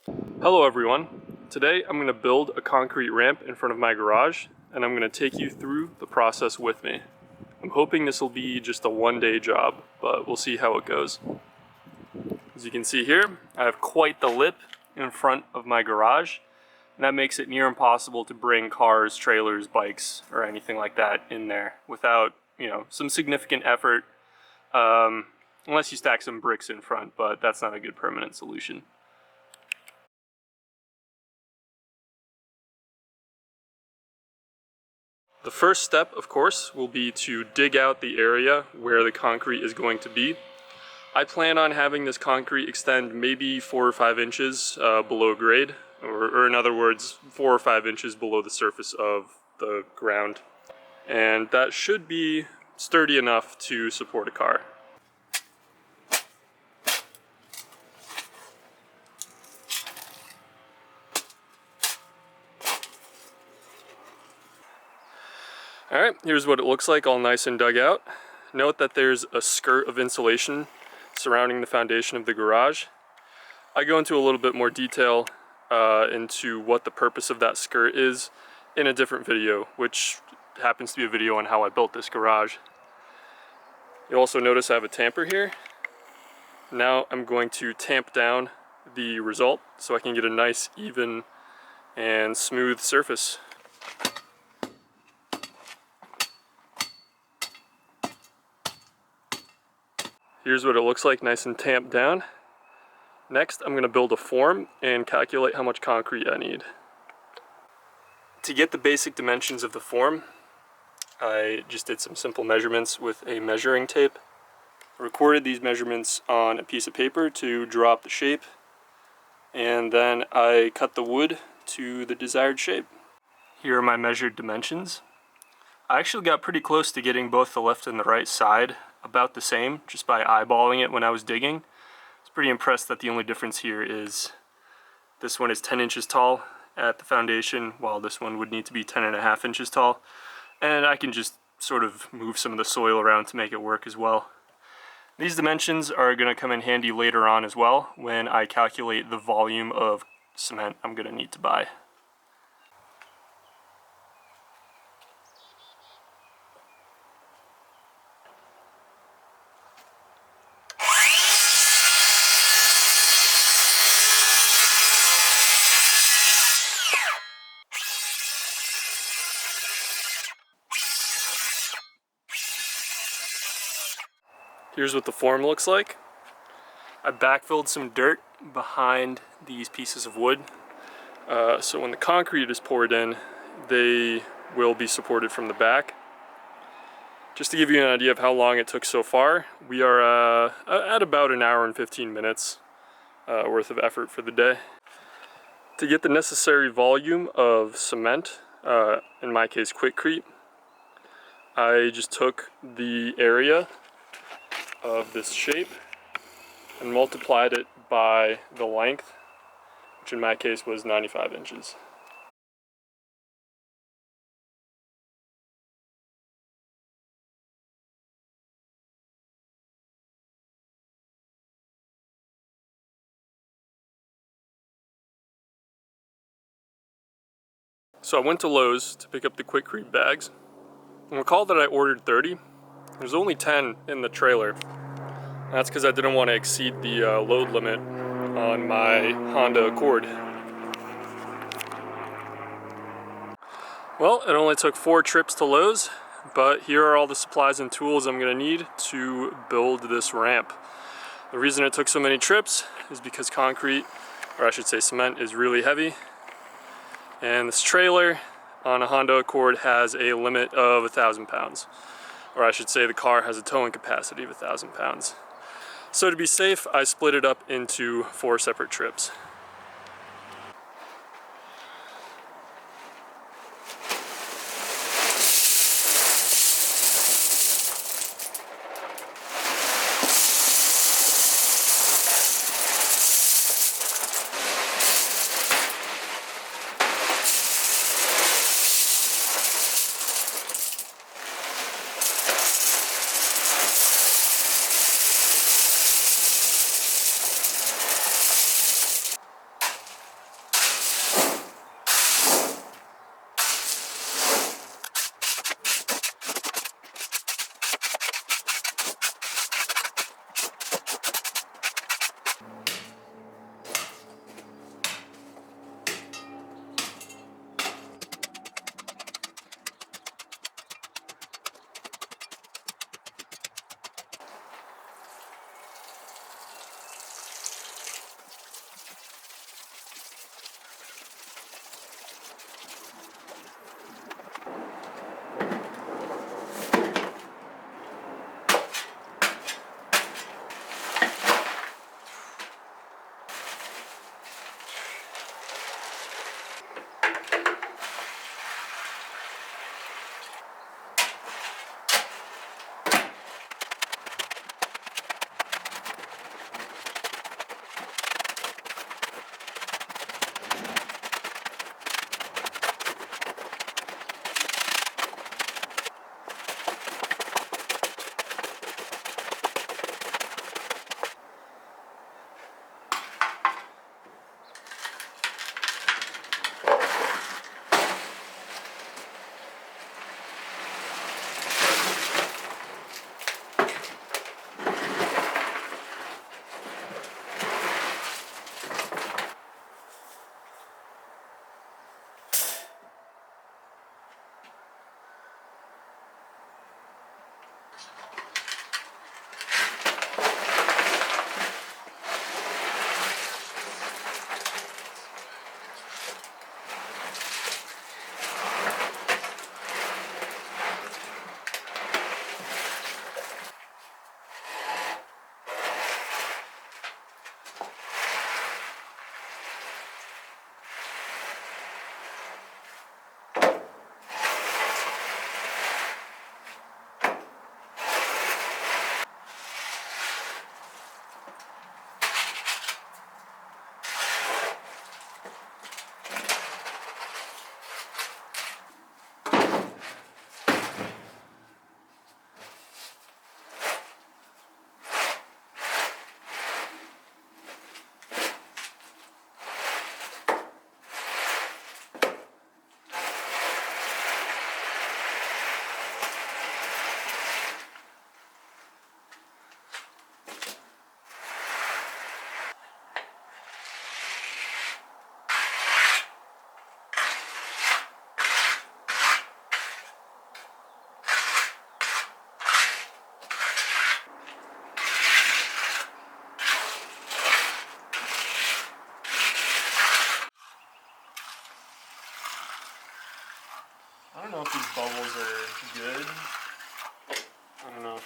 Hello everyone. Today I'm going to build a concrete ramp in front of my garage and I'm going to take you through the process with me. I'm hoping this will be just a one-day job, but we'll see how it goes. As you can see here, I have quite the lip in front of my garage, and that makes it near impossible to bring cars, trailers, bikes, or anything like that in there without, some significant effort, unless you stack some bricks in front, but that's not a good permanent solution. The first step, of course, will be to dig out the area where the concrete is going to be. I plan on having this concrete extend maybe 4 or 5 inches below grade, or in other words, 4 or 5 inches below the surface of the ground. And that should be sturdy enough to support a car. Alright, here's what it looks like all nice and dug out. Note that there's a skirt of insulation surrounding the foundation of the garage. I go into a little bit more detail into what the purpose of that skirt is in a different video, which happens to be a video on how I built this garage. You'll also notice I have a tamper here. Now I'm going to tamp down the result so I can get a nice, even, and smooth surface. Here's what it looks like, nice and tamped down. Next, I'm going to build a form and calculate how much concrete I need. To get the basic dimensions of the form, I just did some simple measurements with a measuring tape. I recorded these measurements on a piece of paper to draw up the shape, and then I cut the wood to the desired shape. Here are my measured dimensions. I actually got pretty close to getting both the left and the right side about the same just by eyeballing it when I was digging. I was pretty impressed that the only difference here is this one is 10 inches tall at the foundation, while this one would need to be 10.5 inches tall. And I can just sort of move some of the soil around to make it work as well. These dimensions are going to come in handy later on as well when I calculate the volume of cement I'm going to need to buy. Here's what the form looks like. I backfilled some dirt behind these pieces of wood, so when the concrete is poured in, they will be supported from the back. Just to give you an idea of how long it took so far, we are at about an hour and 15 minutes worth of effort for the day. To get the necessary volume of cement, in my case Quikrete, I just took the area of this shape and multiplied it by the length, which in my case was 95 inches. So I went to Lowe's to pick up the Quikrete bags, and recall that I ordered 30. There's only 10 in the trailer. That's because I didn't want to exceed the load limit on my Honda Accord. Well, it only took 4 trips to Lowe's, but here are all the supplies and tools I'm going to need to build this ramp. The reason it took so many trips is because concrete, or I should say cement, is really heavy. And this trailer on a Honda Accord has a limit of 1,000 pounds. Or I should say the car has a towing capacity of 1,000 pounds. So to be safe, I split it up into 4 separate trips.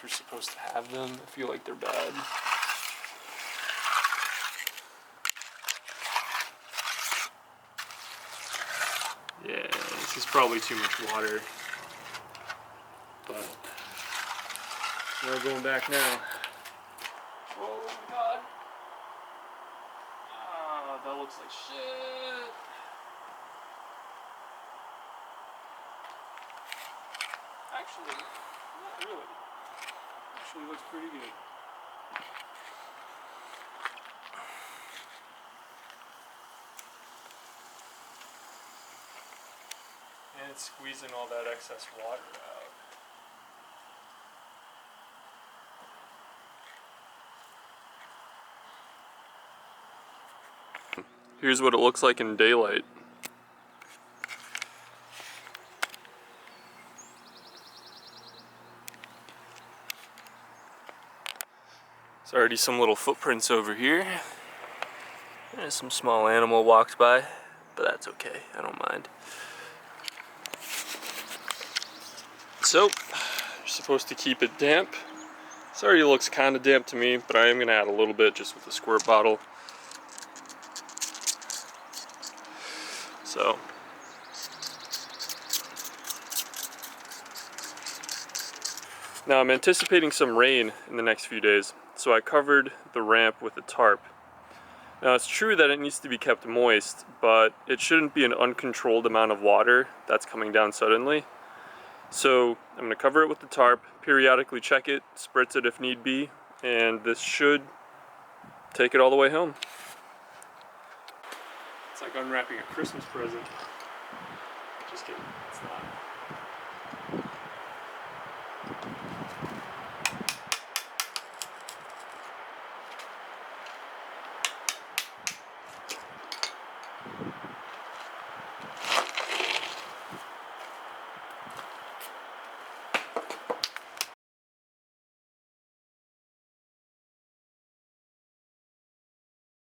if you're supposed to have them. I feel like they're bad. Yeah, this is probably too much water, but we're going back now. Oh my god. Ah, that looks like shit. Actually, not really. Actually looks pretty good. And it's squeezing all that excess water out. Here's what it looks like in daylight. There's already some little footprints over here. There's some small animal walked by, but that's okay, I don't mind. So, you're supposed to keep it damp. This already looks kind of damp to me, but I am going to add a little bit just with the squirt bottle. So, now I'm anticipating some rain in the next few days, so I covered the ramp with a tarp. Now it's true that it needs to be kept moist, but it shouldn't be an uncontrolled amount of water that's coming down suddenly. So I'm going to cover it with the tarp, periodically check it, spritz it if need be, and this should take it all the way home. It's like unwrapping a Christmas present. Just kidding, it's not.